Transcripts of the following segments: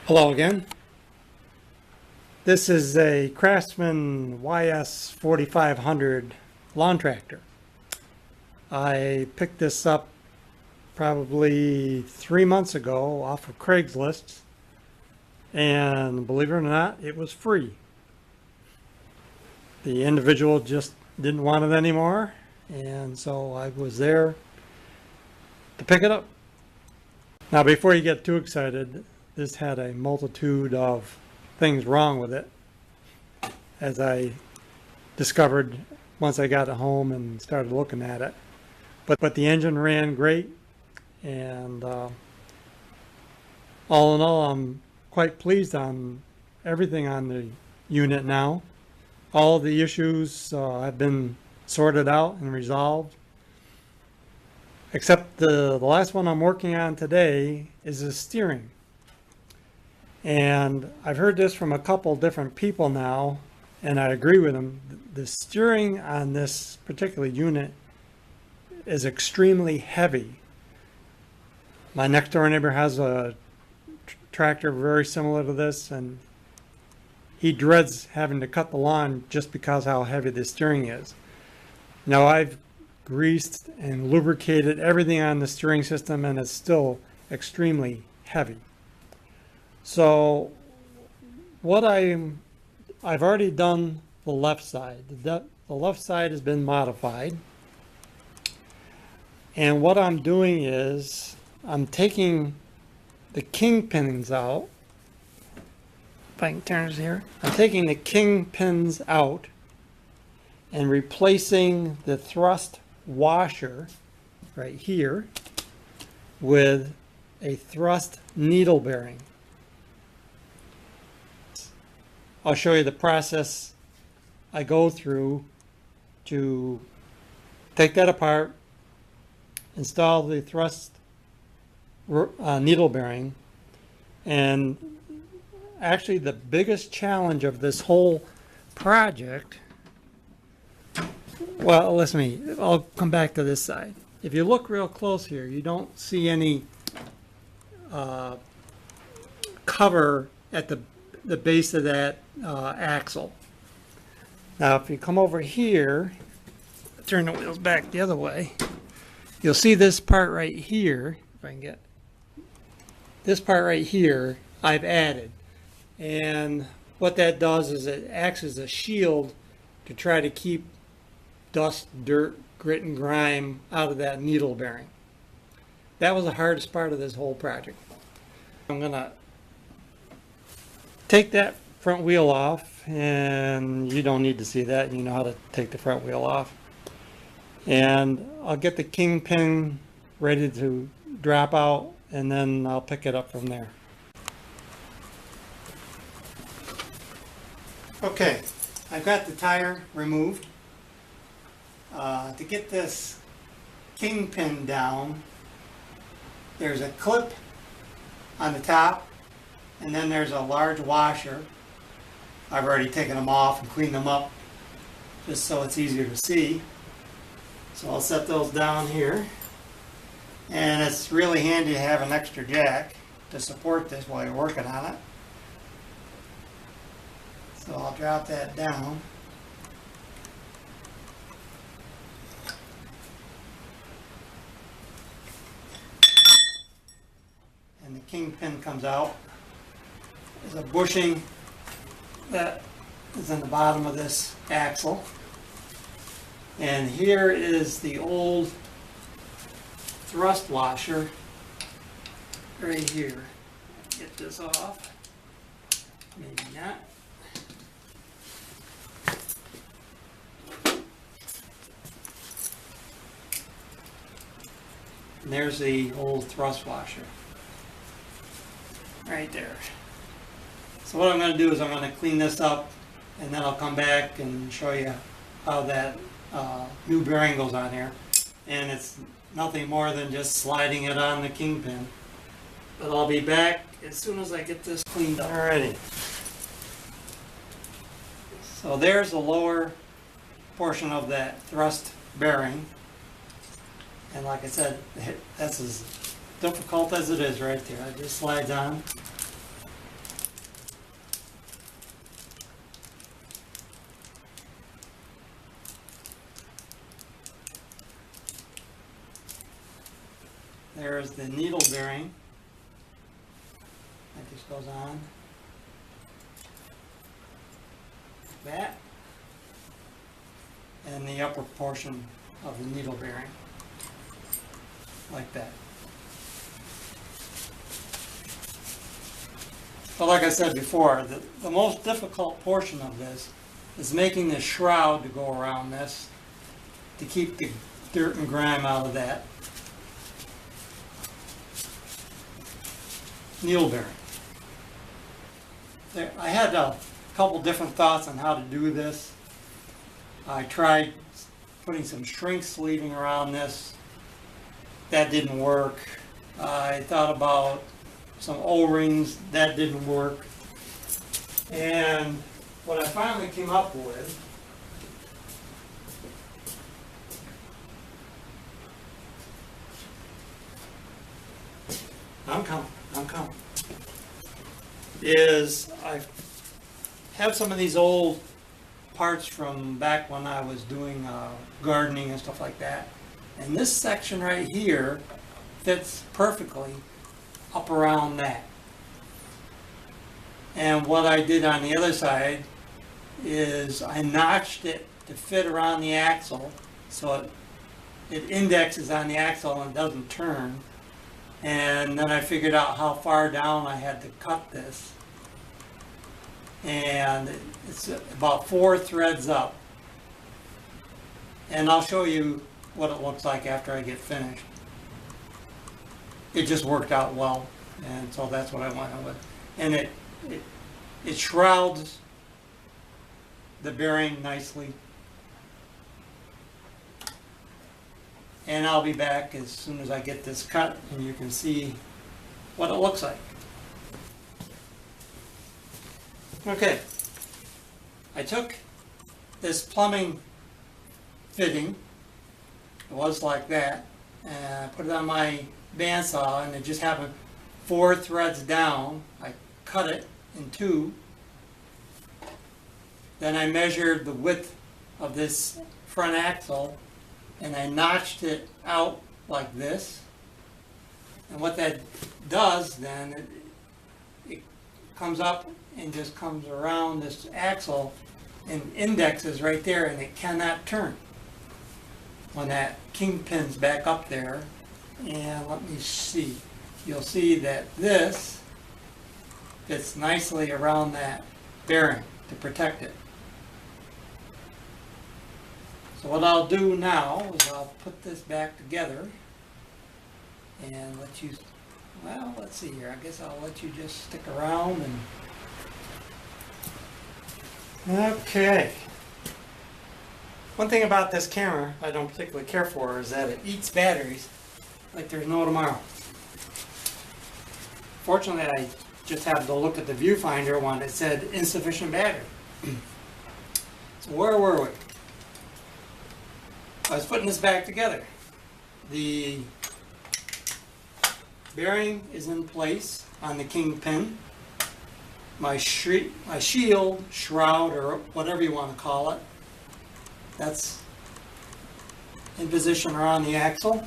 Hello again. This is a Craftsman YS4500 lawn tractor. I picked this up probably 3 months ago off of Craigslist, and believe it or not, it was free. The individual just didn't want it anymore, and so I was there to pick it up. Now, before you get too excited, this had a multitude of things wrong with it, as I discovered once I got it home and started looking at it. But the engine ran great, and all in all, I'm quite pleased on everything on the unit now. All the issues have been sorted out and resolved, except the last one I'm working on today is the steering. And I've heard this from a couple different people now, and I agree with them. The steering on this particular unit is extremely heavy. My next door neighbor has a tractor very similar to this, and he dreads having to cut the lawn just because how heavy the steering is. Now, I've greased and lubricated everything on the steering system, and it's still extremely heavy. So what I've already done the left side. The left side has been modified. And what I'm doing is I'm taking the kingpins out. If I can turn this here. I'm taking the kingpins out and replacing the thrust washer right here with a thrust needle bearing. I'll show you the process I go through to take that apart, install the thrust needle bearing, and actually the biggest challenge of this whole project, well, listen to me, I'll come back to this side. If you look real close here, you don't see any cover at the base of that axle. Now, if you come over here, turn the wheels back the other way, you'll see this part right here. If I can get this part right here, I've added. And what that does is it acts as a shield to try to keep dust, dirt, grit, and grime out of that needle bearing. That was the hardest part of this whole project. I'm gonna take that front wheel off, and you don't need to see that. You know how to take the front wheel off. And I'll get the kingpin ready to drop out, and then I'll pick it up from there. Okay, I've got the tire removed. To get this kingpin down, there's a clip on the top, and then there's a large washer. I've already taken them off and cleaned them up just so it's easier to see. So I'll set those down here. And it's really handy to have an extra jack to support this while you're working on it. So I'll drop that down. And the kingpin comes out. There's a bushing that is in the bottom of this axle. And here is the old thrust washer right here. Get this off. Maybe not. And there's the old thrust washer right there. So what I'm going to do is I'm going to clean this up, and then I'll come back and show you how that new bearing goes on here. And it's nothing more than just sliding it on the kingpin. But I'll be back as soon as I get this cleaned up. Alrighty. So there's the lower portion of that thrust bearing. And like I said, that's as difficult as it is right there. It just slides on. there's the needle bearing. That just goes on. Like that. And the upper portion of the needle bearing. Like that. But like I said before, the most difficult portion of this is making the shroud to go around this to keep the dirt and grime out of that needle bearing. I had a couple different thoughts on how to do this. I tried putting some shrink sleeving around this. That didn't work. I thought about some O-rings. That didn't work. And what I finally came up with I'm coming. Is I have some of these old parts from back when I was doing gardening and stuff like that. And this section right here fits perfectly up around that. And what I did on the other side is I notched it to fit around the axle so it indexes on the axle and doesn't turn. And then I figured out how far down I had to cut this. And it's about 4 threads up. And I'll show you what it looks like after I get finished. It just worked out well, and so that's what I went with. And it shrouds the bearing nicely. And I'll be back as soon as I get this cut and you can see what it looks like. Okay, I took this plumbing fitting, it was like that, and I put it on my bandsaw, and it just happened 4 threads down. I cut it in 2. Then I measured the width of this front axle and I notched it out like this. And what that does then, it comes up and just comes around this axle and indexes right there, and it cannot turn when that kingpin's back up there. And let me see, you'll see that this fits nicely around that bearing to protect it. So what I'll do now is I'll put this back together and let you, well, let's see here, I guess I'll let you just stick around and okay. One thing about this camera I don't particularly care for is that it eats batteries like there's no tomorrow. Fortunately, I just happened to look at the viewfinder when it said insufficient battery. So where were we? I was putting this back together. The bearing is in place on the kingpin. My shield, shroud, or whatever you want to call it, that's in position around the axle.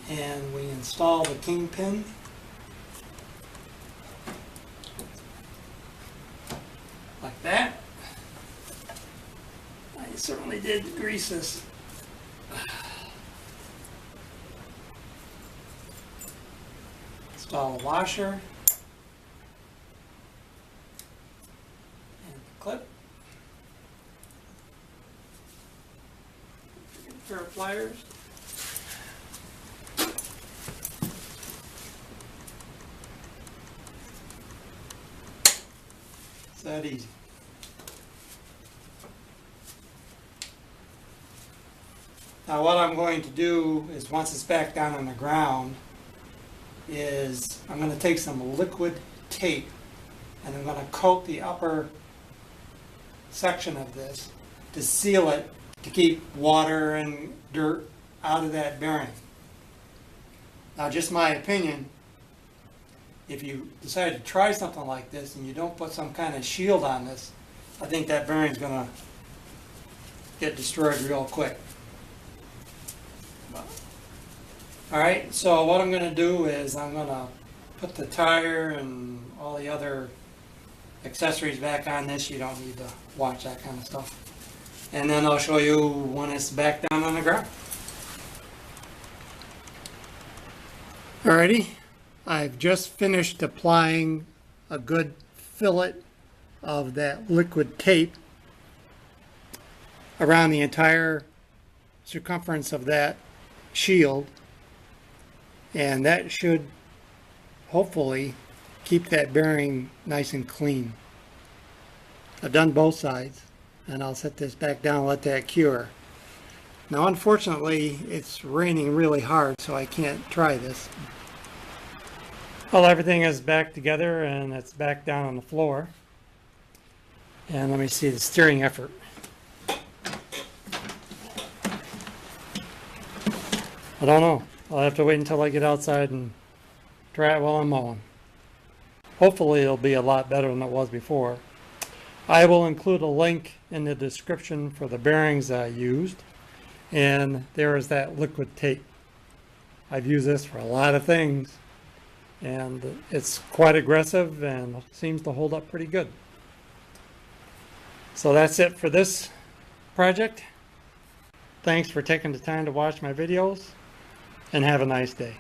And we install the kingpin. Like that. I certainly did grease this. Install a washer. And the clip. A pair of pliers. It's that easy. Now what I'm going to do is, once it's back down on the ground, is I'm going to take some liquid tape and I'm going to coat the upper section of this to seal it, to keep water and dirt out of that bearing. Now, just my opinion, if you decide to try something like this and you don't put some kind of shield on this, I think that bearing's going to get destroyed real quick. Alright, so what I'm going to do is I'm going to put the tire and all the other accessories back on this. You don't need to watch that kind of stuff. And then I'll show you when it's back down on the ground. Alrighty, I've just finished applying a good fillet of that liquid tape around the entire circumference of that shield, and that should hopefully keep that bearing nice and clean. I've done both sides, and I'll set this back down and let that cure. Now unfortunately it's raining really hard, so I can't try this. Well, everything is back together and it's back down on the floor. And let me see the steering effort. I don't know. I'll have to wait until I get outside and try it while I'm mowing. Hopefully it'll be a lot better than it was before. I will include a link in the description for the bearings I used. And there is that liquid tape. I've used this for a lot of things. And it's quite aggressive and seems to hold up pretty good. So that's it for this project. Thanks for taking the time to watch my videos, and have a nice day.